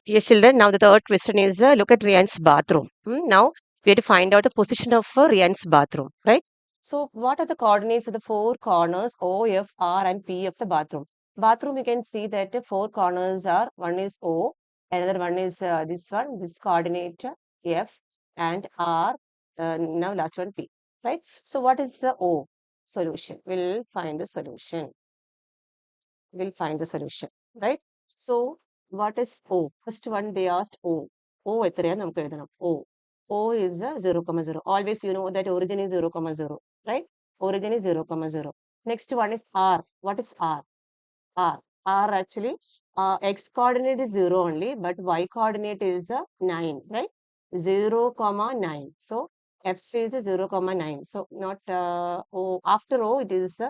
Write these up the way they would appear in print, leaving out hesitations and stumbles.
Yes, children. Now the third question is look at Rian's bathroom. Now we have to find out the position of Rian's bathroom, right? So what are the coordinates of the four corners O, F, R, and P of the bathroom? Bathroom, you can see that the four corners are one is O, another one is this coordinate F, and R. Now last one P, right? So what is the O solution? We'll find the solution. We'll find the solution, right? So, what is O? First one they asked O. O എത്രയാ നമുക്ക് എഴുതണം O. O is 0, 0. Always you know that origin is 0, 0, right? Origin is 0, 0. Next one is R. What is R? R. R actually, X coordinate is 0 only, but Y coordinate is 9, right? 0, 9. So, F is 0, 9. So, not O. After O, it is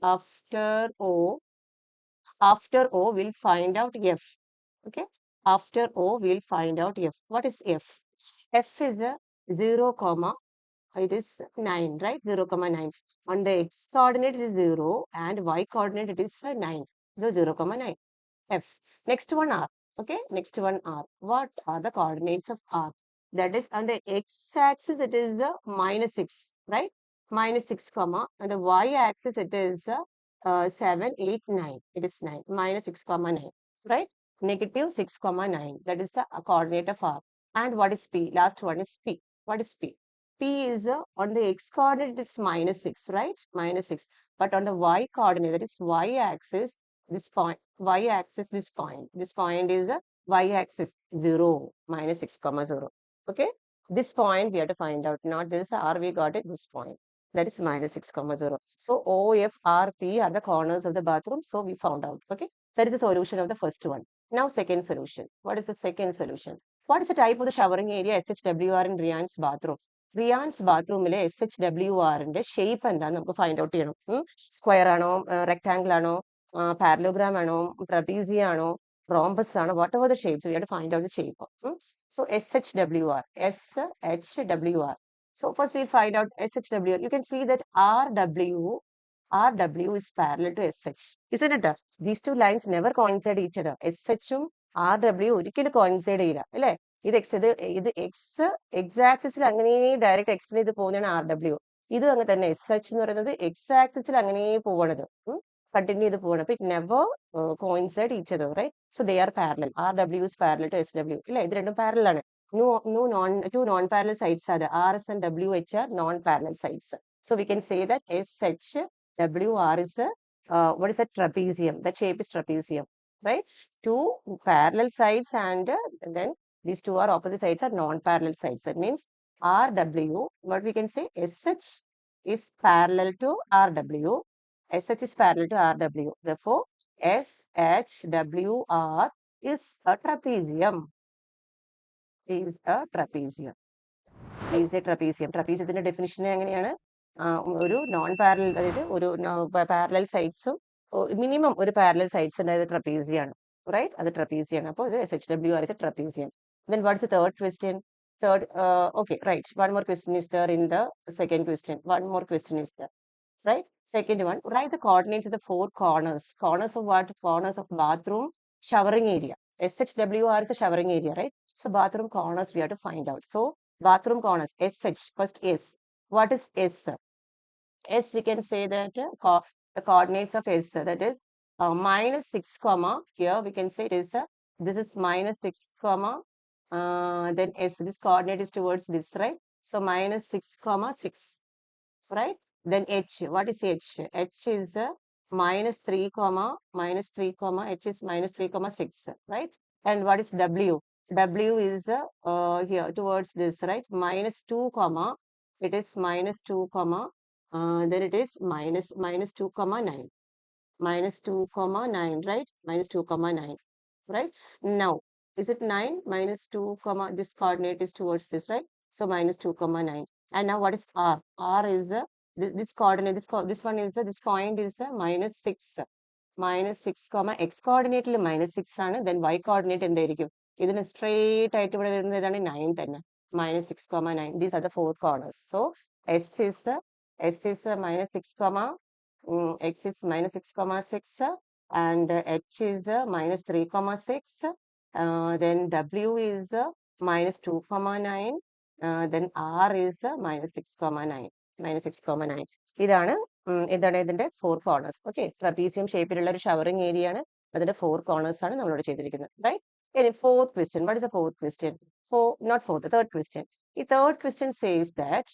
after O. After O, we'll find out F. Okay. After O, we'll find out F. What is F? F is a 0, it is 9, right? 0, 9. On the X coordinate, it is 0 and Y coordinate, it is 9. So 0, 9. F. Next one R. Okay. Next one R. What are the coordinates of R? That is on the X axis, it is the -6, right? -6, and the Y axis, it is 7, 8, 9. It is 9. -6, 9. Right? -6, 9. That is the coordinate of R. And what is P? Last one is P. What is P? P is on the X coordinate, it is -6, right? -6. But on the Y coordinate, that is Y axis, this point, Y axis, this point. This point is a Y axis 0, -6, 0. Okay. This point we have to find out. Not this R, we got it, this point. That is -6, 0. So O, F, R, P are the corners of the bathroom. So we found out. Okay. That is the solution of the first one. Now second solution. What is the second solution? What is the type of the showering area SHWR in Rian's bathroom? Rian's ബാത്റൂമിലെ SHWRന്റെ shape എന്താന്ന് നമുക്ക് find out ചെയ്യണം. Square ആണോ, rectangle ആണോ, parallelogram ആണോ, trapezium ആണോ, rhombus ആണോ, whatever the shapes we have to find out the shape. So SHWR, SHWR. So first we'll find out SHWR. You can see that RW is parallel to SH, isn't it? These two lines never coincide each other. SH ഉം RW ഒരിക്കലും coincide ചെയ്യില്ല, അല്ലേ? ഇത് X ആക്സിസിൽ അങ്ങനെ direct extend ചെയ്ത് പോകുന്നതാണ് RW. ഇത് അങ്ങനെ തന്നെ SH എന്ന് പറയുന്നത് എക്സ് ആക്സിസിൽ അങ്ങനെ പോകണത്, കണ്ടിന്യൂ ചെയ്ത് പോകണം. അപ്പൊ it never coincide each other, right? So they are parallel. RW is parallel to SW. ഇല്ല, ഇത് രണ്ടും പാരലൽ ആണ്. Two non-parallel sides are there. RS and WH are non-parallel sides. So we can say that SHWR is what is a trapezium? That shape is trapezium, right? Two parallel sides and then these two are opposite sides are non-parallel sides. That means RW, what we can say, SH is parallel to RW. SH is parallel to RW. Therefore, SHWR is a trapezium. Is a trapezium. Is a trapezium. ട്രപ്പീസിയത്തിന്റെ definition എങ്ങനെയാണ്? ഒരു non parallel, അതായത് ഒരു parallel സൈഡ്സും minimum ഒരു parallel sides ഉണ്ടായത് ട്രപ്പീസിയാണ്, right? അത് ട്രപ്പീസിയാണ്. അപ്പോൾ ഇത് SHWR is a trapezium. Then what is the third question? Third, okay, right. One more question is there in the second question. One more question is there, right? Second one, write the coordinates of the four corners. Corners of what? Corners of bathroom showering area. SHWR is a showering area, right? So bathroom corners we have to find out. So bathroom corners, SH, first S. What is S? S, we can say that the coordinates of S, that is -6, here we can say it is this is -6, then S, this coordinate is towards this, right? So -6, 6, right? Then H, what is H? H is -3, H is -3, 6, right? And what is W? W is here towards this, right? -2, it is -2, then it is -2, 9. -2, 9, right? -2, 9, right? Now, is it 9? -2, this coordinate is towards this, right? So -2, 9. And now what is R? R is this coordinate, this one is this point is -6. -6, X coordinate -6 ആണ്. Then Y coordinate എന്തായിരിക്കും? ഇതിന് straight ആയിട്ട് ഇവിടെ വരുന്നത് ഏതാണ്? 9 തന്നെ. -6, 9. These are the four corners. So S is -6, x is minus 6,6 and h is minus 3,6. Then w is minus 2,9. Then r is minus 6,9. Minus 6,9. ഇതാണ് എന്താണ് ഇതിന്റെ 4 കോർണേഴ്സ്. ഓക്കെ, ട്രപീസിയം ഷേപ്പിലുള്ള ഒരു ഷവറിംഗ് ഏരിയ ആണ്. അതിന്റെ 4 കോർണേഴ്സ് ആണ് നമ്മളോട് ചെയ്തിരിക്കുന്നത്. റൈറ്റ്. ഇനി fourth question. What is the fourth question? Third question. ഈ third question says that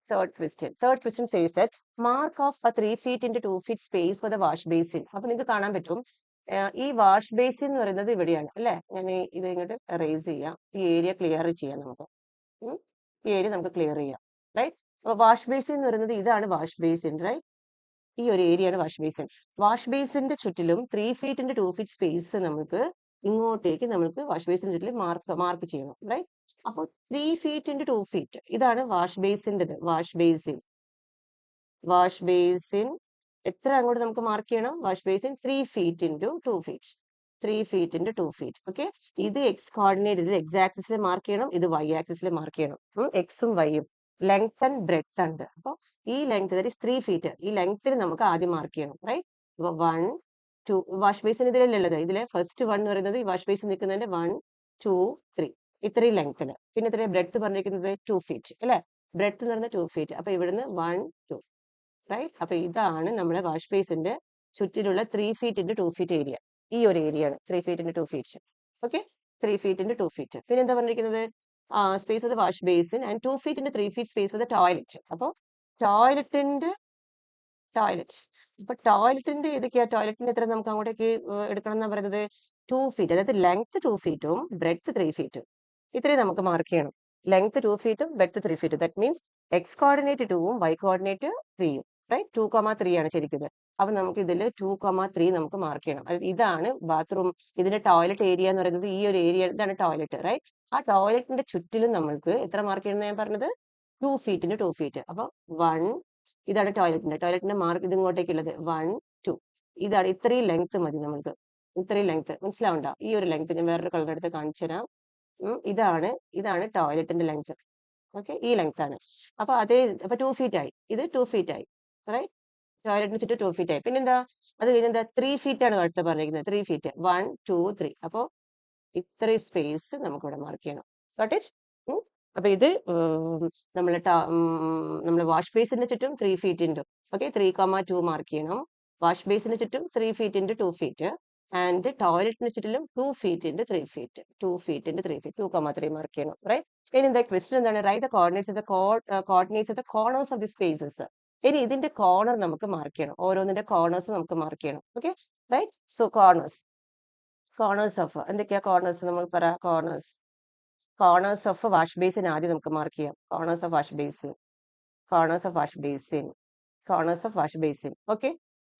Third question says that mark of a 3 feet into 2 feet space for the wash basin. അപ്പൊ നിങ്ങൾക്ക് കാണാൻ പറ്റും ഈ വാഷ് ബേസിൻ എന്ന് പറയുന്നത് ഇവിടെയാണ് അല്ലെ. ഞാൻ ഇത് ഇങ്ങോട്ട് റേസ് ചെയ്യാം. ഈ ഏരിയ ക്ലിയർ ചെയ്യാം നമുക്ക്. ഈ ഏരിയ നമുക്ക് ക്ലിയർ ചെയ്യാം. റൈറ്റ്. അപ്പൊ വാഷ് ബേസിൻ എന്ന് പറയുന്നത് ഇതാണ് വാഷ് ബേസിൻ. റൈറ്റ്. ഈ ഒരു ഏരിയയാണ് വാഷ് ബേസിൻ. വാഷ് ബേസിന്റെ ചുറ്റിലും 3 feet into 2 feet സ്പേസ് നമുക്ക് ഇങ്ങോട്ടേക്ക് നമുക്ക് വാഷ് ബേസിന്റെ ചുറ്റിലും മാർക്ക് ചെയ്യണം. റൈറ്റ്. അപ്പോൾ 3 feet into 2 feet ഇതാണ് വാഷ് ബേസിൻ്റെത്. വാഷ് ബേസിൻ എത്ര അങ്ങോട്ട് നമുക്ക് മാർക്ക് ചെയ്യണം? Wash basin 3 feet into 2 feet. 3 feet into 2 feet. Okay, ഇത് എക്സ് കോർഡിനേറ്റ്, ഇത് എക്സ് ആക്സിസിൽ മാർക്ക് ചെയ്യണം, ഇത് വൈ ആക്സിസിൽ മാർക്ക് ചെയ്യണം. എക്സും വൈയും ലെങ്ത് ആൻഡ് ബ്രെഡ്ത്ത് ഉണ്ട്. അപ്പോൾ ഈ ലെങ്ത് 3 feet, ഈ ലെങ്ത്തിൽ നമുക്ക് ആദ്യം മാർക്ക് ചെയ്യണം. റൈറ്റ്. അപ്പോൾ 1 2 വാഷ് ബേസിൻ ഇതിലുള്ളത്, ഇതിലെ ഫസ്റ്റ് 1 എന്ന് പറയുന്നത് ഈ വാഷ് ബേസിൻ നിൽക്കുന്നതിന്റെ 1 2 3 ഇത്രയും ലെങ്ത്തിൽ. പിന്നെ ഇത്രയും ബ്രെഡ്ത്ത് പറഞ്ഞിരിക്കുന്നത് 2 feet അല്ലെ. ബ്രെഡ്ത്ത് എന്ന് പറയുന്നത് 2 feet. അപ്പൊ ഇവിടുന്ന് 1 2. റൈറ്റ്. അപ്പൊ ഇതാണ് നമ്മുടെ വാഷ് ബേസിന്റെ ചുറ്റിലുള്ള 3 feet into 2 feet ഏരിയ. ഈ ഒരു ഏരിയ ആണ് 3 feet into 2 feet. Okay, 3 feet into 2 feet. പിന്നെ എന്താ പറഞ്ഞിരിക്കുന്നത്? Space of the wash basin and 2 feet into 3 feet space for the toilet. അപ്പോൾ ടോയ്ലറ്റിന്റെ ഏതൊക്കെയാ? ടോയ്ലറ്റിന്റെ എത്ര നമുക്ക് അങ്ങോട്ടേക്ക് എടുക്കണം എന്നാ പറയുന്നത്? 2 feet. അതായത് ലെങ്ത് 2 feet ബ്രെഡ്ത്ത് 3 feet. ഇത്രയും നമുക്ക് മാർക്ക് ചെയ്യണം. Length 2 feet breadth 3 feet. That means X coordinate 2 Y coordinate 3. Right. 2,3 ആണ് ശരിക്കും. അപ്പൊ നമുക്ക് ഇതിൽ 2,3 നമുക്ക് മാർക്ക് ചെയ്യണം. ഇതാണ് ബാത്റൂം. ഇതിന്റെ ടോയ്ലറ്റ് ഏരിയ എന്ന് പറയുന്നത് ഈ ഒരു ഏരിയ. ഇതാണ് ടോയ്ലറ്റ്. റൈറ്റ്. ആ ടോയ്ലറ്റിന്റെ ചുറ്റിലും നമ്മൾക്ക് എത്ര മാർക്ക് ചെയ്യണം ഞാൻ പറഞ്ഞത്? 2 feet into 2 feet. അപ്പൊ 1 ഇതാണ് ടോയ്ലറ്റിന്റെ മാർക്ക്. ഇത് ഇങ്ങോട്ടേക്കുള്ളത് 1 2. ഇതാണ് ഇത്രയും ലെങ്ത് മതി നമ്മൾക്ക്. ഇത്രയും ലെങ്ത് മനസ്സിലാവണ്ട. ഈ ഒരു ലെങ്ത് ഞാൻ വേറൊരു കളർ എടുത്ത് കാണിച്ചു തരാം. ഇതാണ് ടോയ്ലറ്റിന്റെ ലെങ്ത്. ഓക്കെ, ഈ ലെങ്ത് ആണ്. അപ്പൊ 2 feet ആയി. ഇത് 2 feet ആയി. റൈറ്റ്. ടോയ്ലറ്റിന് ചുറ്റും 2 feet ആയി. പിന്നെന്താ? അത് കഴിഞ്ഞെന്താ? 3 feet ആണ് അടുത്ത് പറഞ്ഞിരിക്കുന്നത്. 3 feet 1 2 3. അപ്പോ ഇത്രയും സ്പേസ് നമുക്ക് ഇവിടെ മാർക്ക് ചെയ്യണം. Got it? അപ്പൊ ഇത് നമ്മളെ വാഷ് ബേസിന്റെ ചുറ്റും 3 feet into. ഓക്കെ, 3,2 മാർക്ക് ചെയ്യണം. വാഷ് ബേസിന് ചുറ്റും 3 feet into 2 feet. ആൻഡ് ടോയ്ലറ്റിന് ചുറ്റിലും 2 feet into 3 feet. 2 feet into 3 feet. 2,3 mark ചെയ്യണം. റൈറ്റ്. ഇനി എന്താ ക്വസ്റ്റ്യൻ എന്താണ്? Write the coordinates of the corners of the spaces. ഇനി ഇതിന്റെ കോർണർ നമുക്ക് മാർക്ക് ചെയ്യണം. ഓരോന്നിന്റെ കോർണേഴ്സ് നമുക്ക് മാർക്ക് ചെയ്യണം. Okay, right. So corners of എന്തൊക്കെയാ കോർണേഴ്സ്? നമ്മൾ പറ. കോർണേഴ്സ് ഓഫ് വാഷ് ബേസിൻ ആദ്യം നമുക്ക് മാർക്ക് ചെയ്യാം. Corners of wash basin. Okay,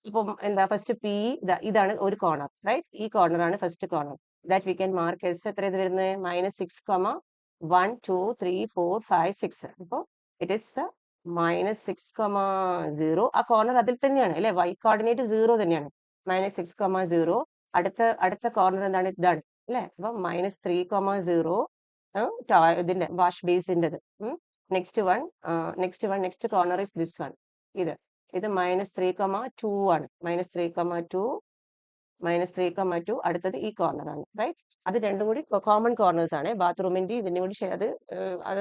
അപ്പം എന്താ? ഫസ്റ്റ് പി ഇതാണ് ഒരു കോർണർ. റൈറ്റ്. ഈ കോർണർ ആണ് first corner. That we can mark S. എത്ര ഇത് വരുന്നത്? -6,1 2 3 4 5 6. അപ്പോൾ ഇറ്റ് ഇസ് -6,0. ആ കോർണർ അതിൽ തന്നെയാണ് അല്ലെ. വൈ കോർഡിനേറ്റ് 0 തന്നെയാണ്. -6,0. അടുത്ത കോർണർ എന്താണ്? ഇതാണ് അല്ലെ. അപ്പൊ -3,0 ഇതിന്റെ വാഷ് ബേസിൻ്റെത്. Next corner is this one. ഇത് -3,2 ആണ്. -3,2 അടുത്തത് ഈ കോർണർ ആണ്. റൈറ്റ്. അത് രണ്ടും കൂടി കോമൺ കോർണേഴ്സ് ആണ്. ബാത്റൂമിന്റെ ഇതിന്റെ കൂടി അത്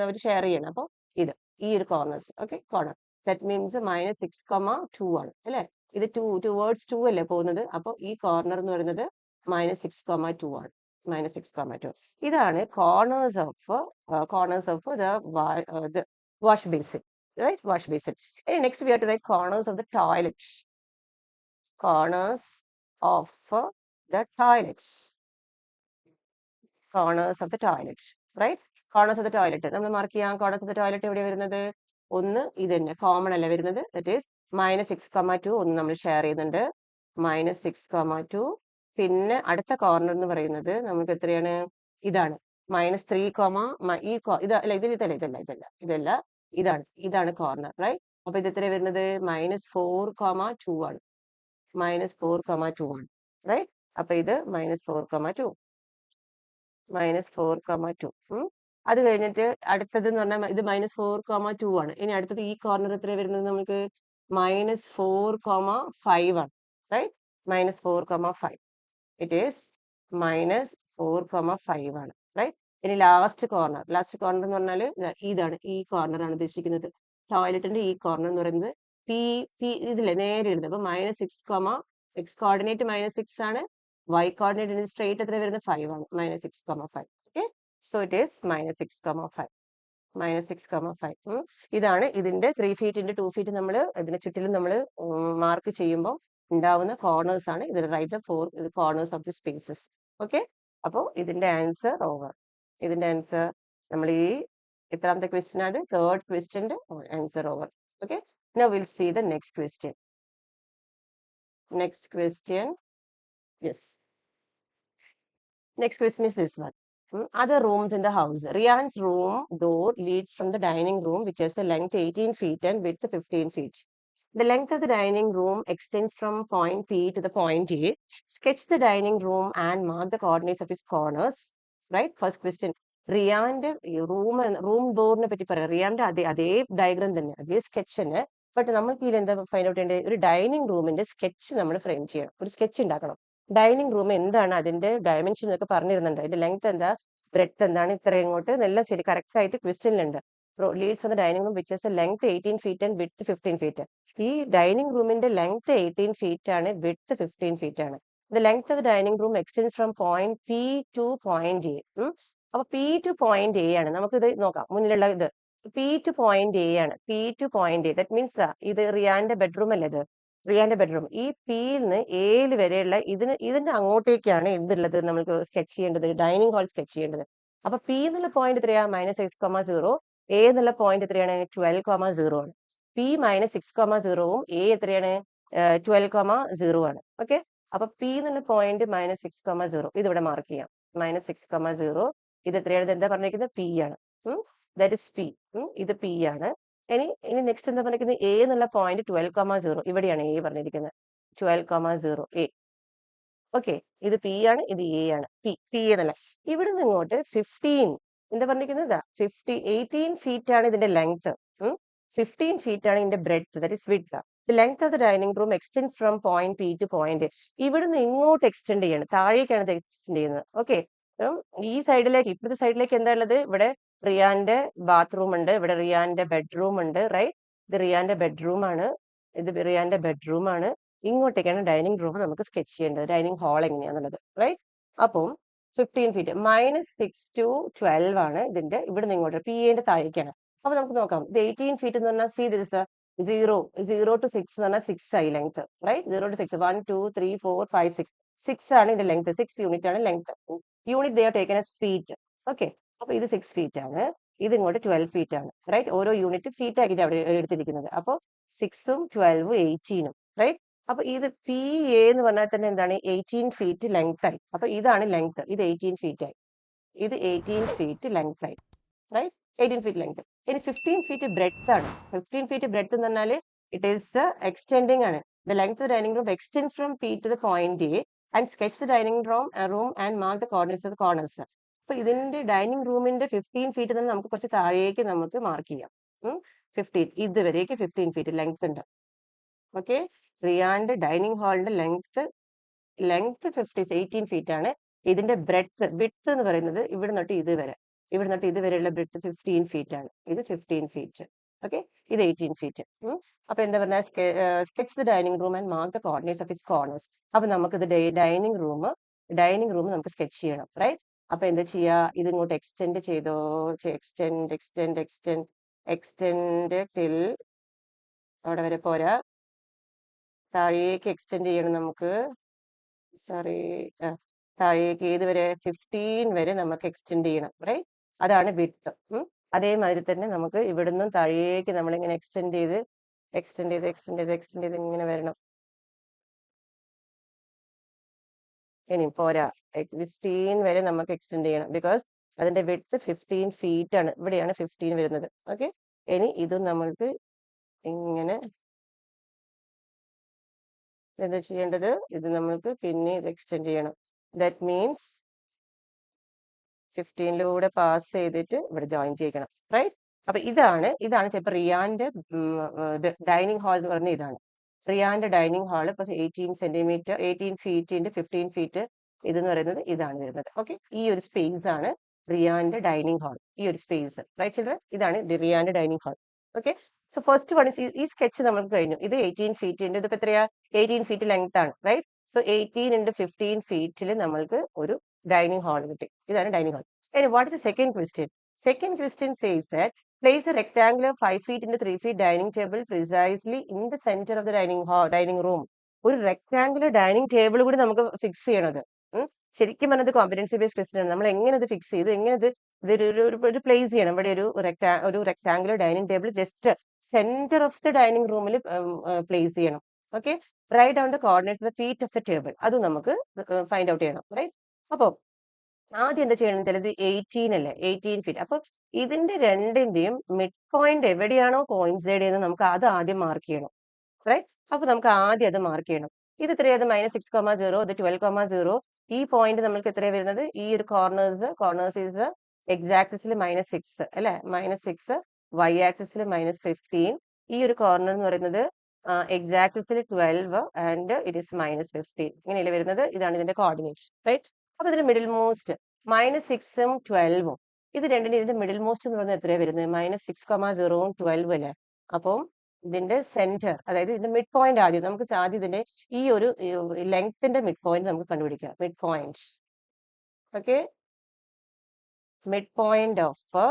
അവർ ഷെയർ ചെയ്യണം. അപ്പോൾ ഇത് ഈ ഒരു corners. Okay, corner. That means -6,2 ആണ് അല്ലെ. ഇത് ടുവേർഡ്സ് 2 അല്ലേ പോകുന്നത്. അപ്പോൾ ഈ കോർണർ എന്ന് പറയുന്നത് -6,2 ആണ്. -6,2. ഇതാണ് corners of the wash basin. Right, wash basin. And next we have to write corners of the toilet. Corners of the toilet. Right? Corners of the toilet. നമ്മൾ മാർക്ക് ചെയ്യാം. കോർണേഴ്സ് ഓഫ് ദ ടോയ്ലറ്റ് എവിടെയാണ് വരുന്നത്? ഒന്ന് ഇത് തന്നെ common അല്ല വരുന്നത്. That is -6,2. ഒന്ന് നമ്മൾ ഷെയർ ചെയ്യുന്നുണ്ട്. -6,2. പിന്നെ അടുത്ത കോർണർ എന്ന് പറയുന്നത് നമുക്ക് എത്രയാണ്? ഇതാണ് -3, ഇതാണ് കോർണർ. റൈറ്റ്. അപ്പൊ ഇത് എത്ര വരുന്നത്? -4,2 ആണ്. -4,2 ആണ്. റൈറ്റ്. അപ്പൊ ഇത് -4,2. അത് കഴിഞ്ഞിട്ട് അടുത്തത് എന്ന് പറഞ്ഞാൽ ഇത് -4,2 ആണ്. ഇനി അടുത്തത് ഈ കോർണർ എത്ര വരുന്നത് നമുക്ക്? -4,5 ആണ്. റൈറ്റ്? -4,5. ഇറ്റ് ഈസ് -4,5 ആണ്. റൈറ്റ്? ഇനി ലാസ്റ്റ് കോർണർ എന്ന് പറഞ്ഞാൽ ഇതാണ്, ഈ കോർണർ ആണ് ഉദ്ദേശിക്കുന്നത്. ടോയ്ലറ്റിന്റെ ഈ കോർണർ എന്ന് പറയുന്നത് പി പി ഇതില്ലേ നേരെ എഴുതുന്നത്. അപ്പൊ എക്സ് കോർഡിനേറ്റ് -6 ആണ്, വൈ കോർഡിനേറ്റ് സ്ട്രേറ്റ് എത്ര വരുന്നത് 5 ആണ്. -6,5. Okay, so it is -6,5. -6,5. ഇതാണ് ഇതിന്റെ 3 ഫീറ്റ് ഇൻറ്റു 2 ഫീറ്റ് നമ്മൾ ഇതിന്റെ ചുറ്റിലും നമ്മൾ മാർക്ക് ചെയ്യുമ്പോൾ ഉണ്ടാവുന്ന കോർണേഴ്സ് ആണ്. ഇതിൽ write the 4 corners of the spaces. Okay, അപ്പോൾ ഇതിന്റെ ആൻസർ ഓവർ. ഇതിന്റെ ആൻസർ നമ്മൾ ഈ എത്രാമത്തെ ക്വസ്റ്റ്യൻ അത് തേർഡ് ക്വസ്റ്റ്യന്റെ answer over. Okay, now will see the next question. Next question. Yes. Next question is this one. Other rooms in the house. Rian's room door leads from the dining room, which has the length 18 feet and width 15 feet. The length of the dining room extends from point P to the point A. Sketch the dining room and mark the coordinates of its corners. Right? First question. റിയാന്റെ room ഡോറിനെ പറ്റി പറയാം. റിയാന്റെ അതേ diagram തന്നെ, അതേ sketch തന്നെ. But നമുക്ക് ഇതിൽ എന്താ ഫൈൻഡ് ഔട്ട് ചെയ്യേണ്ടത്? ഒരു ഡൈനിങ് റൂമിന്റെ സ്കെച്ച് നമ്മൾ ഫ്രെയിം ചെയ്യണം, ഒരു സ്കെച്ച് ഉണ്ടാക്കണം. ഡൈനിങ് റൂം എന്താണ്, അതിന്റെ ഡയമെൻഷൻ എന്നൊക്കെ പറഞ്ഞിരുന്നുണ്ട്. അതിന്റെ ലെങ്ത് എന്താ, ബ്രെഡ്ത്ത് എന്താണ്, ഇത്ര ഇങ്ങോട്ട് എല്ലാം ശരി കറക്റ്റ് ആയിട്ട് ക്വസ്റ്റ്യനിലുണ്ട്. Leads on the dining room which is length 18 feet and width 15 feet. ഈ ഡൈനിങ് റൂമിന്റെ ലെങ്ത് 18 ഫീറ്റ് ആണ്, വിഡ്ത്ത് 15 ഫീറ്റ് ആണ്. The length of the dining room extends from point P to point A. അപ്പൊ P to point A ആണ്. നമുക്ക് ഇത് നോക്കാം, മുന്നിലുള്ള ഇത് പി ടു പോയിന്റ് എ ആണ്. P to point A, that means ഇത് റിയാന്റെ ബെഡ്റൂം അല്ലേ? ഇത് റിയാന്റെ ബെഡ്റൂം. ഈ പിയിൽ നിന്ന് എയിൽ വരെയുള്ള ഇതിന്റെ അങ്ങോട്ടേക്കാണ് എന്തുള്ളത് നമുക്ക് സ്കെച്ച് ചെയ്യേണ്ടത്, ഡൈനിങ് ഹാൾ സ്കെച്ച് ചെയ്യേണ്ടത്. അപ്പൊ പി എന്നുള്ള പോയിന്റ് എത്രയാ? -6,0. എ എന്നുള്ള പോയിന്റ് എത്രയാണ്? 12,0 ആണ്. പി -6,0വും എ എത്രയാണ്? 12,0 ആണ്. ഓക്കെ, അപ്പൊ പി എന്നുള്ള പോയിന്റ് -6,0 ഇതിവിടെ മാർക്ക് ചെയ്യാം. -6,0 ഇത് എത്രയാണ്? ഇത് എന്താ പറഞ്ഞിരിക്കുന്നത്? പി ആണ്. That is P. ഇത് പി ആണ്. ഇനി നെക്സ്റ്റ് എന്താ പറഞ്ഞിരിക്കുന്നത്? എ എന്നുള്ള പോയിന്റ് 12,0. ഇവിടെയാണ് എ പറഞ്ഞിരിക്കുന്നത്, 12,0 എ. ഓക്കെ, ഇത് പി ആണ്, ഇത് എ ആണ്. പി എന്നല്ല. ഇവിടെ നിന്ന് ഇങ്ങോട്ട് 15 എന്താ പറഞ്ഞിരിക്കുന്നത്? 18 ഫീറ്റ് ആണ് ഇതിന്റെ ലെങ്ത്. 15 ഫീറ്റ് ആണ് ഇതിന്റെ breadth, that is width. The length of the dining room extends from point P to point A. ഇവിടുന്ന് ഇങ്ങോട്ട് എക്സ്റ്റെൻഡ് ചെയ്യണം, താഴേക്കാണ് ഇത് എക്സ്റ്റെൻഡ് ചെയ്യുന്നത്. ഓക്കെ, ഈ സൈഡിലേക്ക്, ഇപ്പോഴത്തെ സൈഡിലേക്ക് എന്താ ഉള്ളത്? ഇവിടെ റിയാന്റെ ബാത്റൂം ഉണ്ട്, ഇവിടെ റിയാന്റെ ബെഡ്റൂം ഉണ്ട്. റൈറ്റ്, ഇത് റിയാന്റെ ബെഡ്റൂം ആണ്, ഇത് റിയാന്റെ ബെഡ്റൂം ആണ്. ഇങ്ങോട്ടേക്കാണ് ഡൈനിങ് റൂം നമുക്ക് സ്കെച്ച് ചെയ്യേണ്ടത്, ഡൈനിങ് ഹാൾ എങ്ങനെയാന്നുള്ളത്. റൈറ്റ്, അപ്പം 15 ഫീറ്റ് -6 to 12 ആണ് ഇതിന്റെ. ഇവിടെ നിന്ന് ഇങ്ങോട്ട് പി എന്റെ താഴേക്കാണ്. അപ്പൊ നമുക്ക് നോക്കാം, ഇത് 18 ഫീറ്റ് എന്ന് പറഞ്ഞാൽ സി ദിസ് 0 to 6 എന്ന് പറഞ്ഞാൽ 6 ആയി ലെങ്ത്. റൈറ്റ്, 0 to 6 1 2 3 4 5 6 6 ആണ് ഇതിന്റെ ലെങ്ത്. 6 യൂണിറ്റ് ആണ് length. Unit they are taken as feet. Okay, അപ്പൊ ഇത് 6 ഫീറ്റ് ആണ്, ഇത് ഇങ്ങോട്ട് 12 ഫീറ്റ് ആണ്. റൈറ്റ്, ഓരോ യൂണിറ്റ് ഫീറ്റ് ആക്കിയിട്ട് അവിടെ എടുത്തിരിക്കുന്നത്. അപ്പോൾ 6ഉം 12ഉം 18ഉം. റൈറ്റ്, അപ്പൊ ഇത് പി എ എന്ന് പറഞ്ഞാൽ തന്നെ എന്താണ്? 18 ഫീറ്റ് ലെങ്ത് ആയി. അപ്പൊ ഇതാണ് ലെങ്ത്, ഇത് 18 ഫീറ്റ് ആയി, ഇത് 18 ഫീറ്റ് ലെങ്ത് ആയി. Right, 18 feet length. ഇനി 15 ഫീറ്റ് ബ്രെഡ്ത്ത് ആണ്. 15 ഫീറ്റ് ബ്രെഡ്ത്ത് എന്ന് പറഞ്ഞാൽ ഇറ്റ് ഈസ് എക്സ്റ്റെൻഡിങ് ആണ്. The length of dining room extends from P to the point A and sketch the dining room and mark the corners of the corners. അപ്പൊ ഇതിന്റെ dining റൂമിന്റെ 15 feet തന്നെ നമുക്ക് കുറച്ച് താഴേക്ക് നമുക്ക് മാർക്ക് ചെയ്യാം. 15 ഇതുവരേക്ക് 15 ഫീറ്റ് ലെങ്ത് ഉണ്ട്. ഓക്കെ, റിയാന്റെ ഡൈനിങ് ഹാളിന്റെ ലെങ്ത് 18 ഫീറ്റ് ആണ്. ഇതിന്റെ വിഡ്ത്ത് എന്ന് പറയുന്നത് ഇവിടെ തൊട്ട് ഇതുവരെയുള്ള ബ്രെഡ്ത്ത് 15 ഫീറ്റ് ആണ്. ഇത് 15 ഫീറ്റ്. ഓക്കെ, ഇത് 18 ഫീറ്റ്. അപ്പൊ എന്താ പറഞ്ഞാൽ sketch the dining room and mark the coordinates of its corners. അപ്പൊ നമുക്ക് ഇത് ഡൈനിങ് റൂം നമുക്ക് സ്കെച്ച് ചെയ്യണം. റൈറ്റ്, അപ്പൊ എന്താ ചെയ്യാ? ഇത് ഇങ്ങോട്ട് എക്സ്റ്റെൻഡ് ചെയ്തോ, എക്സ്റ്റെൻഡ് ടിൽ അവിടെ വരെ പോരാ, താഴേക്ക് എക്സ്റ്റെൻഡ് ചെയ്യണം നമുക്ക്. സോറി, താഴേക്ക് ഏതുവരെ? 15 വരെ നമുക്ക് എക്സ്റ്റെൻഡ് ചെയ്യണം. റൈറ്റ്, അതാണ് വിഡ്ത്ത്. അതേമാതിരി തന്നെ നമുക്ക് ഇവിടുന്ന് താഴേക്ക് നമ്മളിങ്ങനെ എക്സ്റ്റെൻഡ് ചെയ്ത് ഇങ്ങനെ വരണം. ഇനി പോരാ, 15 വരെ നമുക്ക് എക്സ്റ്റെൻഡ് ചെയ്യണം. ബിക്കോസ് അതിന്റെ വിഡ്ത്ത് 15 ഫീറ്റ് ആണ്, ഇവിടെയാണ് 15 വരുന്നത്. ഓക്കെ, ഇനി ഇതും നമ്മൾക്ക് ഇങ്ങനെ എന്താ ചെയ്യേണ്ടത്? ഇത് നമ്മൾക്ക് പിന്നെ ഇത് എക്സ്റ്റെൻഡ് ചെയ്യണം. ദാറ്റ് മീൻസ് 15ലൂടെ പാസ് ചെയ്തിട്ട് ഇവിടെ ജോയിൻ ചെയ്യിക്കണം. റൈറ്റ്, അപ്പൊ ഇതാണ് ചിലപ്പോൾ റിയാന്റെ ഡൈനിങ് ഹാൾ എന്ന് പറഞ്ഞ ഇതാണ് റിയാന്റെ ഡൈനിങ് ഹാൾ. ഇപ്പൊ 18 സെന്റിമീറ്റർ 18 ഫീറ്റ് 15 ഫീറ്റ് ഇതെന്ന് പറയുന്നത് ഇതാണ് വരുന്നത്. ഓക്കെ, ഈ ഒരു സ്പേസ് ആണ് റിയാന്റെ ഡൈനിങ് ഹാൾ. ഈ ഒരു സ്പേസ്, റൈറ്റ് ചിൽഡ്രൻ, ഇതാണ് റിയാന്റെ dining hall. Okay, so first one ഈ സ്കെച്ച് നമുക്ക് കഴിഞ്ഞു. ഇത് 18 ഫീറ്റിന്റെ, ഇതിപ്പോ എത്രയാ 18 ഫീറ്റ് ലെങ്ത് ആണ്, റൈറ്റ്. സോ 18 × 15 ഫീറ്റിൽ നമ്മൾക്ക് ഒരു ഡൈനിങ് ഹാൾ കിട്ടി. ഇതാണ് ഡൈനിങ് ഹാൾ. ഇനി what is the second question? Second question says that place a rectangular 5 feet into 3 feet dining table precisely in the center of the dining room. ഒരു rectangular dining table കൂടി നമുക്ക് fix ചെയ്യണത്. ശരിക്കും പറഞ്ഞത് competency based question ആണ്. നമ്മൾ എങ്ങനെ ഇത് ഫിക്സ് ചെയ്ത് എങ്ങനെ ഇതൊരു പ്ലേസ് ചെയ്യണം. ഇവിടെ ഒരു rectangular dining table just centre of the dining റൂമിൽ പ്ലേസ് ചെയ്യണം. Okay, right down the coordinates the feet of the table. അത് നമുക്ക് ഫൈൻഡ് ഔട്ട് ചെയ്യണം, റൈറ്റ്. അപ്പോൾ ആദ്യം എന്താ ചെയ്യണം വെച്ചാൽ ഇത് 18 അല്ലേ, 18 ഫീറ്റ്. അപ്പൊ ഇതിന്റെ രണ്ടിന്റെയും മിഡ് പോയിന്റ് എവിടെയാണോ കോയിൻസൈഡ് ചെയ്യുന്നത് നമുക്ക് അത് ആദ്യം മാർക്ക് ചെയ്യണം, റൈറ്റ്. അപ്പൊ നമുക്ക് ആദ്യം അത് മാർക്ക് ചെയ്യണം. ഇത് എത്രയത് -6,0, ഇത് 12,0. ഈ പോയിന്റ് നമുക്ക് എത്രയാണ് വരുന്നത്? ഈ ഒരു കോർണേഴ്സ് ഈസ് എക്സ് ആക്സിസിൽ -6 അല്ലെ, -6, വൈ ആക്സിസിൽ -15. ഈ ഒരു കോർണർ എന്ന് പറയുന്നത് എക്സ് ആക്സിസിൽ 12 ആൻഡ് ഇറ്റ് ഈസ് -15. ഇങ്ങനെയല്ലേ വരുന്നത്. ഇതാണ് ഇതിന്റെ കോർഡിനേറ്റ്, റൈറ്റ്. അപ്പൊ ഇതിന്റെ മിഡിൽ മോസ്റ്റ് -6ഉം 12ഉം, ഇത് രണ്ടിനും ഇതിന്റെ മിഡിൽ മോസ്റ്റ് എന്ന് പറയുന്നത് എത്രയാണ് വരുന്നത്? -6,0ഉം 12 അല്ലേ. അപ്പം ഇതിന്റെ സെന്റർ, അതായത് ഇതിന്റെ മിഡ് പോയിന്റ് നമുക്ക് ആദ്യം ഇതിന്റെ ഈ ഒരു ലെങ്ത്തിന്റെ മിഡ് പോയിന്റ് നമുക്ക് കണ്ടുപിടിക്കാം. Mid point, okay, mid point of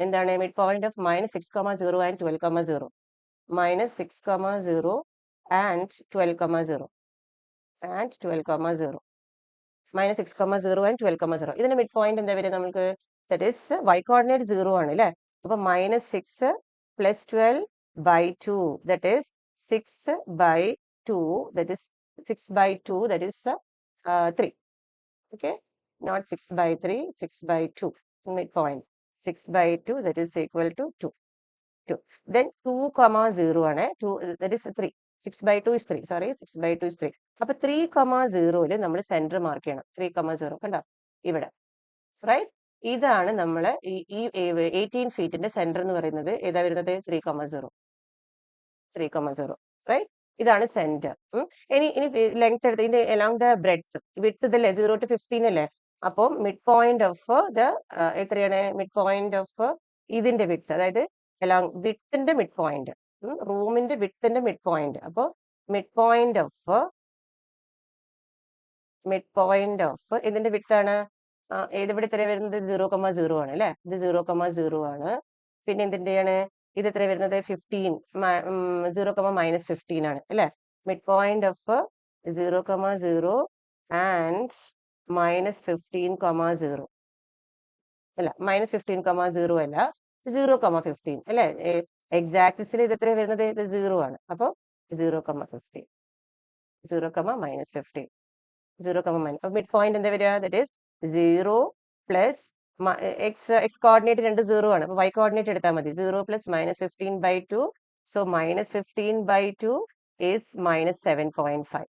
എന്താണ്? Mid point of -6,0 and 12,0, -6,0 and 12,0 and 12,0, -6,0 and 12,0. ഇതിന്റെ മിഡ് പോയിന്റ് എന്താ വരിക നമുക്ക്? ദാറ്റ് ഈസ് y കോർഡിനേറ്റ് 0 ആണ് അല്ലെ. അപ്പൊ -6 + 12/2, that is 6/2, that is 6/2, that is 3. Okay, not 6/3, 6/2 mid point. 6/2, that is equal to 2. Then 2,0 ആണ്. 2, that is 3. 6/2 is 3. Sorry, 6/2 is 3. അപ്പൊ 3,0 നമ്മൾ സെന്റർ മാർക്ക് ചെയ്യണം. 3,0 കണ്ടോ ഇവിടെ, റൈറ്റ്. ഇതാണ് നമ്മള് ഈ 18 ഫീറ്റിന്റെ സെന്റർ എന്ന് പറയുന്നത്. ഏതാ വരുന്നത്? 3,0, 3,0, റൈറ്റ്. ഇതാണ് സെന്റർ. ഇനി ലെങ്ത് എടുത്ത് ഇതിന്റെ അലോങ് ദ ബ്രെഡ്ത്ത്, വിഡ്ത്ത് ഇതല്ലേ 0 to 15 അല്ലേ. അപ്പോൾ മിഡ് പോയിന്റ് ഓഫ് എത്രയാണ്? മിഡ് പോയിന്റ് ഓഫ് ഇതിന്റെ വിഡ്ത്ത്, അതായത് അലോങ് വിഡ്ത്തിന്റെ മിഡ് പോയിന്റ്, റൂമിന്റെ വിഡ്ത്തിന്റെ മിഡ് പോയിന്റ്. അപ്പോൾ മിഡ് പോയിന്റ് ഓഫ് ഇതിന്റെ വിഡ്ത്താണ് ഇവിടെ എത്ര വരുന്നത്? 0,0 ആണ് അല്ലെ. ഇത് 0,0 ആണ്. പിന്നെ എന്തിന്റെയാണ് ഇത് എത്ര വരുന്നത്? 15, 0,-15 ആണ് അല്ലെ. മിഡ് പോയിന്റ് ഓഫ് 0,0 ആൻഡ് -15,0 അല്ല, -15,0 അല്ല, 0,15 അല്ലെ. എക്സ് ആക്സിസിൽ ഇത് എത്ര വരുന്നത്? ഇത് 0 ആണ്. അപ്പോൾ 0,15, 0,-15, 0, മിഡ് പോയിന്റ് എന്താ വരിക? That is 0 plus X coordinate 2 0 ആണ്. അപ്പൊ y കോർഡിനേറ്റ് എടുത്താൽ മതി. 0 + -15/2, സോ -15/2 is -7.5.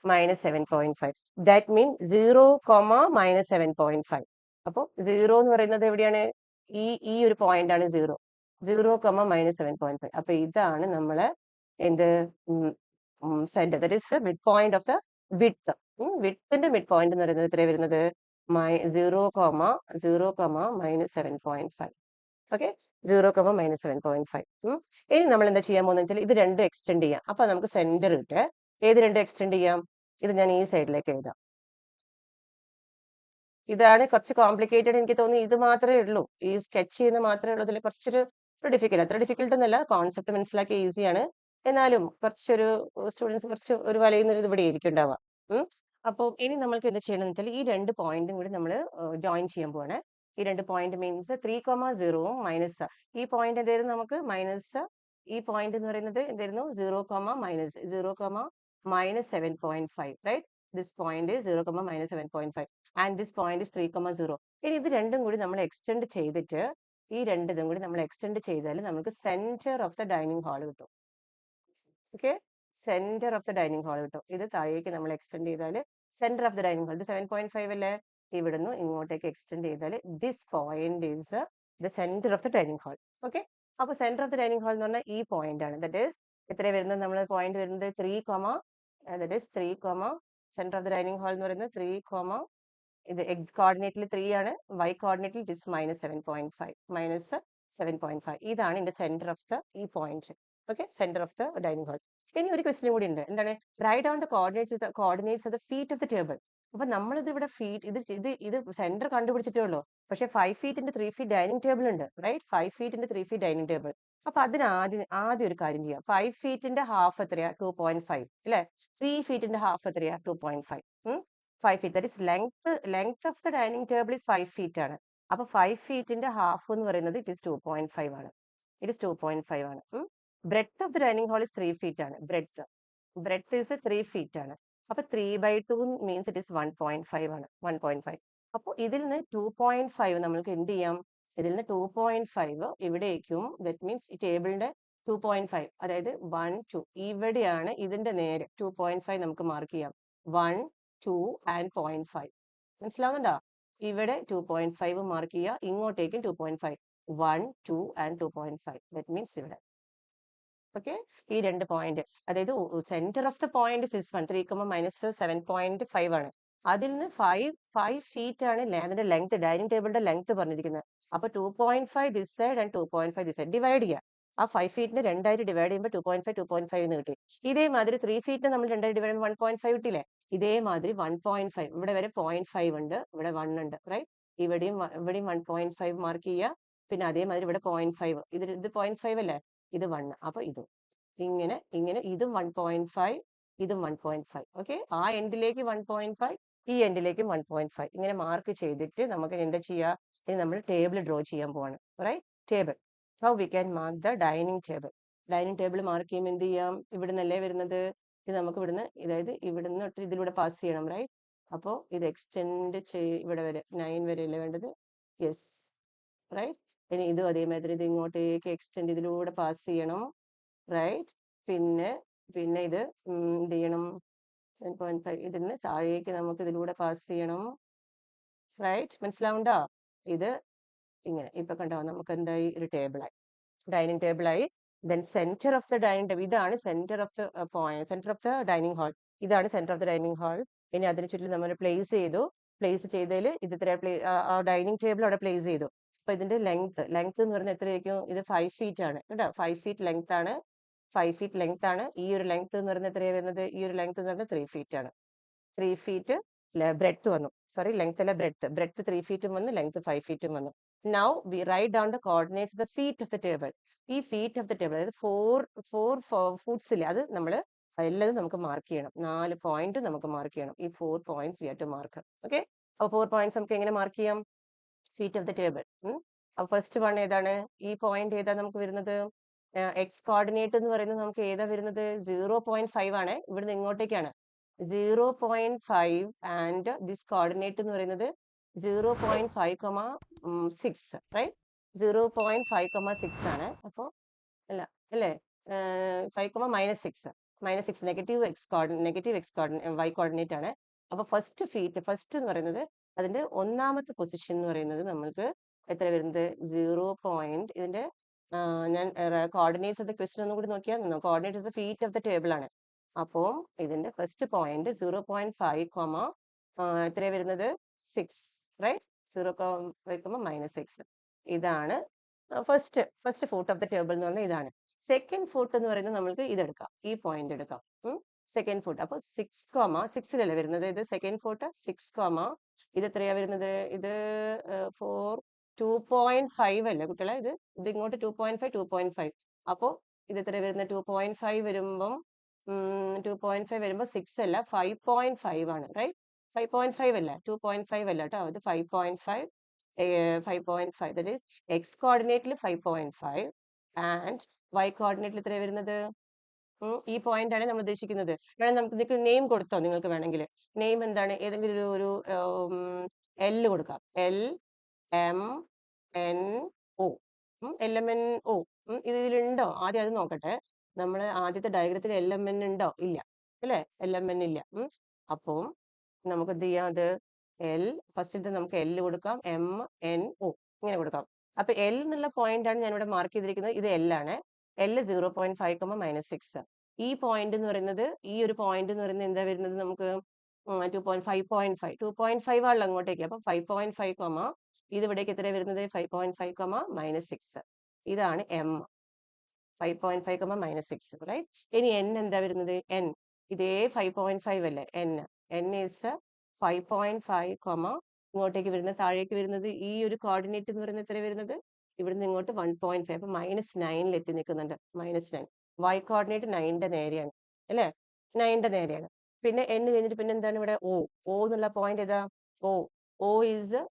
-7.5. ദാറ്റ് മീൻ 0, -7.5. അപ്പോൾ 0 എന്ന് പറയുന്നത് എവിടെയാണ്? ഈ ഒരു പോയിന്റ് ആണ് 0, 0, -7.5. അപ്പൊ ഇതാണ് നമ്മള് എന്ത് centre, that is mid point of the width. വിഡ്ത്തിന്റെ മിഡ് പോയിന്റ് എന്ന് പറയുന്നത് എത്ര വരുന്നത്? 0, -7.5. ഓക്കെ, 0, -7.5. ഇനി നമ്മൾ എന്താ ചെയ്യാൻ പോകുന്നത് വെച്ചാൽ ഇത് രണ്ടും എക്സ്റ്റെൻഡ് ചെയ്യാം. അപ്പൊ നമുക്ക് സെന്റർ കിട്ടുക. ഏത് രണ്ടും എക്സ്റ്റെൻഡ് ചെയ്യാം? ഇത് ഞാൻ ഈ സൈഡിലേക്ക് എഴുതാം. ഇതാണ് കുറച്ച് കോംപ്ലിക്കേറ്റഡ്. എനിക്ക് തോന്നുന്നു ഇത് മാത്രമേ ഉള്ളൂ, ഈ സ്കെച്ച് ചെയ്യുന്ന മാത്രമേ ഉള്ളൂ ഇതിൽ കുറച്ചൊരു ഡിഫിക്കൽട്ട്. അത്ര ഡിഫിക്കൽട്ട് ഒന്നല്ല, കോൺസെപ്റ്റ് മനസ്സിലാക്കി ഈസിയാണ്. എന്നാലും കുറച്ചൊരു സ്റ്റുഡൻസ് കുറച്ച് ഒരു വലയുന്ന ഒരു ഇത് ഇവിടെ ആയിരിക്കും ഉണ്ടാവുക. അപ്പോൾ ഇനി നമ്മൾക്ക് എന്താ ചെയ്യണമെന്ന് വെച്ചാൽ ഈ രണ്ട് പോയിന്റും കൂടി നമ്മൾ ജോയിൻ ചെയ്യാൻ പോവാണ്. ഈ രണ്ട് പോയിന്റ് മീൻസ് 3,0ഉം മൈനസ്. ഈ പോയിന്റ് എന്തായിരുന്നു നമുക്ക്? മൈനസ്. ഈ പോയിന്റ് എന്ന് പറയുന്നത് എന്തായിരുന്നു? 0, -7.5, right. This point 0, -7.5 and this point is 3,0. ഇനി ഇത് രണ്ടും കൂടി നമ്മൾ എക്സ്റ്റെൻഡ് ചെയ്തിട്ട് ഈ രണ്ടിതും കൂടി നമ്മൾ എക്സ്റ്റെൻഡ് ചെയ്താൽ നമുക്ക് centre of the dining hall കിട്ടും. Okay, centre of the dining hall കിട്ടും. ഇത് താഴേക്ക് നമ്മൾ എക്സ്റ്റെൻഡ് ചെയ്താൽ centre of the dining hall, ഇത് 7.5 അല്ലേ. ഇവിടുന്ന് ഇങ്ങോട്ടേക്ക് എക്സ്റ്റെൻഡ് ചെയ്താൽ this point is the centre of the dining hall. Okay, അപ്പൊ centre of the dining hall എന്ന് പറഞ്ഞാൽ ഈ പോയിന്റ് ആണ്. ദറ്റ് ഈസ് എത്ര വരുന്നത്, നമ്മൾ പോയിന്റ് വരുന്നത് 3, that is 3, centre of the dining hall എന്ന് പറയുന്നത് 3, ഇത് എക്സ് കോർഡിനേറ്റിൽ 3 ആണ്, വൈ കോർഡിനേറ്റിൽ ഇറ്റ് ഇസ് -7.5. ഇതാണ് ഇതിന്റെ സെന്റർ ഓഫ് ദ ഈ point. Okay, centre of the dining hall. ഇനി ഒരു ക്വസ്റ്റ്യൻ കൂടി ഉണ്ട്, എന്താണ്, right down the coordinates of the feet of the table. അപ്പൊ നമ്മളിത് ഇവിടെ ഫീറ്റ് ഇത് സെന്റർ കണ്ടുപിടിച്ചിട്ടേ ഉള്ളൂ. പക്ഷെ 5 feet into 3 feet dining table ഉണ്ട്, right? 5 feet into 3 feet dining table. അപ്പൊ അതിന് ആദ്യം ഒരു കാര്യം ചെയ്യാം. 5 feetന്റെ ഹാഫ് എത്രയാ? 2.5 അല്ലെ? 3 feetന്റെ ഹാഫ് എത്രയാ? 2.5. 5 feet, that is length of the dining table is 5 feet ആണ്. അപ്പൊ 5 feetന്റെ ഹാഫ് എന്ന് പറയുന്നത് ഇറ്റ് ഇസ് 2.5 ആണ്. ഇറ്റ് ഇസ് 2.5 ആണ്. Breadth of the dining hall is 3 feet ആണ്. ബ്രെഡ്ത്ത് ഇസ് 3 feet ആണ്. അപ്പൊ 3/2 മീൻസ് ഇറ്റ് ഇസ് 1.5 ആണ്. 1.5. അപ്പോൾ ഇതിൽ നിന്ന് 2.5 നമ്മൾക്ക് എന്ത് ചെയ്യാം? ഇതിൽ നിന്ന് 2.5 ഇവിടേക്കും, ദറ്റ് മീൻസ് ഈ ടേബിളിന്റെ 2.5, അതായത് 1, 2 ഇവിടെയാണ് ഇതിന്റെ നേരെ 2.5 നമുക്ക് മാർക്ക് ചെയ്യാം. 1, 2 ആൻഡ് 0.5. മനസ്സിലാവുന്നുണ്ടോ? ഇവിടെ 2.5 മാർക്ക് ചെയ്യുക, ഇങ്ങോട്ടേക്കും 2.5. 1, 2 ആൻഡ് 2.5. ദറ്റ് മീൻസ് ഇവിടെ. ഓക്കെ, ഈ രണ്ട് പോയിന്റ്, അതായത് centre of the point this one 3, -7.5 ആണ്. അതിൽ നിന്ന് 5 feet ആണ് അതിന്റെ ലെങ്ത്, ഡൈനിങ് ടേബിളിന്റെ ലെങ്ത് പറഞ്ഞിരിക്കുന്നത്. അപ്പൊ 2.5 this side and 2.5 this side divide ചെയ്യുക. ആ 5 feetനെ 2ആയിട്ട് ഡിവൈഡ് ചെയ്യുമ്പോൾ 2.5 എന്ന് കിട്ടി. ഇതേമാതിരി 3 feetനെ നമ്മൾ 2ആയിട്ട് ഡിവൈഡ് ചെയ്യുമ്പോൾ 1.5 കിട്ടില്ലേ? ഇതേമാതിരി 1.5 ഇവിടെ വരെ 0.5 ഉണ്ട്, ഇവിടെ 1 ഉണ്ട്, റൈറ്റ്? ഇവിടെയും 1.5 മാർക്ക് ചെയ്യുക. പിന്നെ അതേമാതിരി ഇവിടെ 0.5, ഇത് 0.5 അല്ലേ? ഇത് 1. അപ്പൊ ഇങ്ങനെ ഇതും 1.5, ഇതും 1.5. ഓക്കെ, ആ എൻഡിലേക്ക് 1.5, ഈ എൻഡിലേക്ക് 1.5. ഇങ്ങനെ മാർക്ക് ചെയ്തിട്ട് നമുക്ക് എന്താ ചെയ്യാ? ഇനി നമ്മൾ ടേബിൾ ഡ്രോ ചെയ്യാൻ പോവാണ്, right? Table, how we can mark the dining table. Dining table mark ചെയ്യുമ്പോൾ എന്ത് ചെയ്യാം? ഇവിടെ നിന്നല്ലേ വരുന്നത്? ഇത് നമുക്ക് ഇവിടുന്ന്, അതായത് ഇവിടുന്ന് ഇതിലൂടെ പാസ് ചെയ്യണം, റൈറ്റ്? അപ്പോൾ ഇത് എക്സ്റ്റെൻഡ് ഇവിടെ വരെ 9 വരെ അല്ലേ വേണ്ടത്? Yes, right? ഇനി ഇതും അതേമാതിരി ഇത് ഇങ്ങോട്ടേക്ക് എക്സ്റ്റെൻഡ് ഇതിലൂടെ പാസ് ചെയ്യണം, റൈറ്റ്? പിന്നെ ഇത് എന്ത് ചെയ്യണം? 7.5 ഇതിന് താഴേക്ക് നമുക്ക് ഇതിലൂടെ പാസ് ചെയ്യണം, റൈറ്റ്? മനസ്സിലാവുണ്ടോ? ഇത് ഇങ്ങനെ ഇപ്പൊ കണ്ടോ, നമുക്ക് എന്തായി? ഒരു ടേബിളായി, ഡൈനിങ് ടേബിളായി. Then centre of the dining table, ഇതാണ് centre of the point, centre of the dining hall. ഇതാണ് centre of the dining hall. ഇനി അതിന് ചുറ്റും നമ്മൾ പ്ലേസ് ചെയ്തു. പ്ലേസ് ചെയ്തതിൽ ഇത് ആ ഡൈനിങ് ടേബിൾ അവിടെ പ്ലേസ് ചെയ്തു. അപ്പൊ ഇതിന്റെ ലെങ്ത് എന്ന് പറഞ്ഞാൽ എത്രയായിരിക്കും? ഇത് 5 feet ആണ് കേട്ടോ. 5 feet ലെങ്ത് ആണ്. 5 feet ലെങ്ത് ആണ്. ഈ ഒരു ലെങ്ത് എന്ന് പറയുന്നത് എത്രയാണ് വരുന്നത്? ഈ ഒരു ലെങ്ത് എന്ന് പറയുന്നത് 3 feet ആണ്. 3 feet ബ്രെഡ്ത്ത് വന്നു. സോറി, ലെങ്ത് അല്ല, ബ്രെഡ്ത്ത് 3 feet വന്നു, ലെങ്ത് 5 feet വന്നു. Now we write down the coordinates the feet of the table. ഈ ഫീറ്റ് ഓഫ് ദ ടേബിൾ, അതായത് ഫോർ ഫുട്സ് ഇല്ലേ, അത് നമ്മൾ എല്ലാതും നമുക്ക് മാർക്ക് ചെയ്യണം. 4 പോയിന്റ് നമുക്ക് മാർക്ക് ചെയ്യണം. ഈ 4 points we have to mark. Okay, അപ്പോൾ 4 points നമുക്ക് എങ്ങനെ മാർക്ക് ചെയ്യാം? Feet of the table. അപ്പൊ ഫസ്റ്റ് വൺ ഏതാണ്? ഈ പോയിന്റ് ഏതാ നമുക്ക് വരുന്നത്? എക്സ് കോർഡിനേറ്റ് എന്ന് പറയുന്നത് നമുക്ക് ഏതാ വരുന്നത്? 0.5 ആണ്. ഇവിടുന്ന് ഇങ്ങോട്ടേക്കാണ് 0.5 ആൻഡ് ദിസ് കോർഡിനേറ്റ് എന്ന് പറയുന്നത് 0.5,6, റൈറ്റ്? 0.5,6 ആണ്. അപ്പോ അല്ല അല്ലേ, 5, -6 negative X coordinate Y coordinate ആണ്. അപ്പൊ ഫസ്റ്റ് എന്ന് പറയുന്നത് അതിന്റെ ഒന്നാമത്തെ പൊസിഷൻ എന്ന് പറയുന്നത് നമ്മൾക്ക് എത്ര വരുന്നത്? 0. ഇതിന്റെ ഞാൻ കോർഡിനേറ്റ്സ് ഓഫ് ദ ക്വസ്റ്റ്യൻ ഒന്നും കൂടി നോക്കിയാൽ, coordinate of the feet of the table ആണ്. അപ്പോൾ ഇതിന്റെ ഫസ്റ്റ് പോയിന്റ് 0.5, എത്ര വരുന്നത്? 6, റൈറ്റ്? 0.5, -6. ഇതാണ് first foot of the table എന്ന് പറഞ്ഞാൽ ഇതാണ്. സെക്കൻഡ് ഫുട്ട് എന്ന് പറയുന്നത് നമ്മൾക്ക് ഇതെടുക്കാം, ഈ പോയിന്റ് എടുക്കാം. സെക്കൻഡ് ഫുട്ട്, അപ്പൊ 6,6 വരുന്നത്. ഇത് സെക്കൻഡ് ഫുട്ട് 6, ഇത് എത്രയാ വരുന്നത്? ഇത് 2.5 അല്ലേ കുട്ടികളെ? ഇത് ഇങ്ങോട്ട് 2.5, 2.5. അപ്പോ ഇത് എത്ര വരുന്നത്? 2.5 വരുമ്പം 2.5 വരുമ്പോൾ 6 അല്ല, 5.5 ആണ്, റൈറ്റ്? 5.5 അല്ല, 2.5 അല്ല കേട്ടോ. ഇത് 5.5, 5.5. ദാറ്റ് ഈസ് എക്സ് കോർഡിനേറ്റിൽ 5.5 ആൻഡ് വൈ കോർഡിനേറ്റിൽ എത്ര വരുന്നത്? ഈ പോയിന്റ് ആണ് നമ്മൾ ഉദ്ദേശിക്കുന്നത്. വേണം നമുക്ക് നിങ്ങൾക്ക് നെയിം കൊടുത്തോ? നിങ്ങൾക്ക് വേണമെങ്കിൽ നെയിം എന്താണ്? ഏതെങ്കിലും ഒരു എൽ കൊടുക്കാം. LMNO. LMNO ഇതിലുണ്ടോ? ആദ്യം അത് നോക്കട്ടെ. നമ്മൾ ആദ്യത്തെ ഡയഗ്രത്തിൽ LMN ഉണ്ടോ? ഇല്ല അല്ലേ? LMN ഇല്ല. അപ്പോൾ നമുക്ക് എന്ത് ചെയ്യാം? അത് ഫസ്റ്റ് നമുക്ക് L കൊടുക്കാം, MNO ഇങ്ങനെ കൊടുക്കാം. അപ്പൊ എൽ എന്നുള്ള പോയിന്റ് ആണ് ഞാൻ ഇവിടെ മാർക്ക് ചെയ്തിരിക്കുന്നത്. ഇത് എൽ ആണ്. എൽ 0.5, -6. ഈ പോയിന്റ് എന്ന് പറയുന്നത്, ഈ ഒരു പോയിന്റ് എന്ന് പറയുന്നത് എന്താ വരുന്നത് നമുക്ക് 2.5 2.5 ആണല്ലോ അങ്ങോട്ടേക്ക്. അപ്പൊ 5.5, ഇത് ഇവിടേക്ക് എത്ര വരുന്നത് 5.5, -6. ഇതാണ് എം. 5.5, -6, റൈറ്റ്. ഇനി എൻ എന്താ വരുന്നത്? എൻ ഇതേ 5.5 അല്ലേ എൻ. എൻ ഈസ് 5.5, ഇങ്ങോട്ടേക്ക് വരുന്നത്, താഴേക്ക് വരുന്നത് ഈ ഒരു കോർഡിനേറ്റ് എന്ന് പറയുന്നത് എത്ര വരുന്നത്? ഇവിടുന്ന് ഇങ്ങോട്ട് 1.5. അപ്പൊ -9 എത്തി നിൽക്കുന്നുണ്ട്. -9. y കോർഡിനേറ്റ് 9ന്റെ നേരെയാണ് അല്ലേ? 9ന്റെ നേരെയാണ്. പിന്നെ n കഴിഞ്ഞിട്ട് പിന്നെ എന്താണ് ഇവിടെ? O എന്നുള്ള പോയിന്റ് ഏതാ? O ഈസ്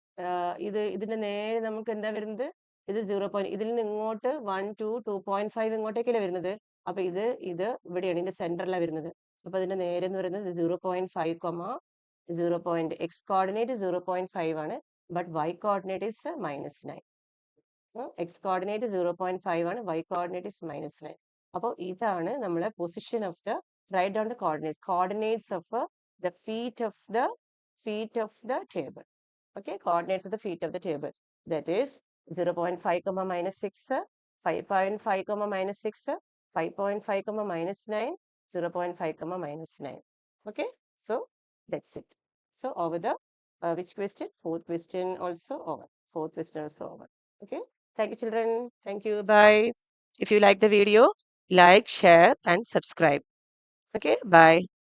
ഇതിന്റെ നേരെ നമുക്ക് എന്താ വരുന്നത്? ഇത് 0. ഇതിൽ നിന്ന് ഇങ്ങോട്ട് 1 2 2.5 ഇങ്ങോട്ടേക്കല്ലേ വരുന്നത്. അപ്പൊ ഇത് ഇവിടെയാണ്, ഇതിന്റെ സെന്ററിലാണ് വരുന്നത്. അപ്പൊ അതിന്റെ നേരെ എന്ന് പറയുന്നത് 0.5, 0. x കോർഡിനേറ്റ് 0.5 ആണ്, but y coordinate is -9. x coordinate 0.5 ആണ്, y കോർഡിനേറ്റ് ഇസ് -9. അപ്പോൾ ഇതാണ് നമ്മളെ position of the, right down the coordinates of the feet of the table. Okay, coordinates of the feet of the table. That is 0.5, -6, 5.5, -6, 5.5, -9, 0.5, -9. Okay, so that's it. So over the which question? Fourth question also over. Fourth question also over. Okay, thank you children. Thank you. Bye. If you like the video, like, share and subscribe. Okay, bye.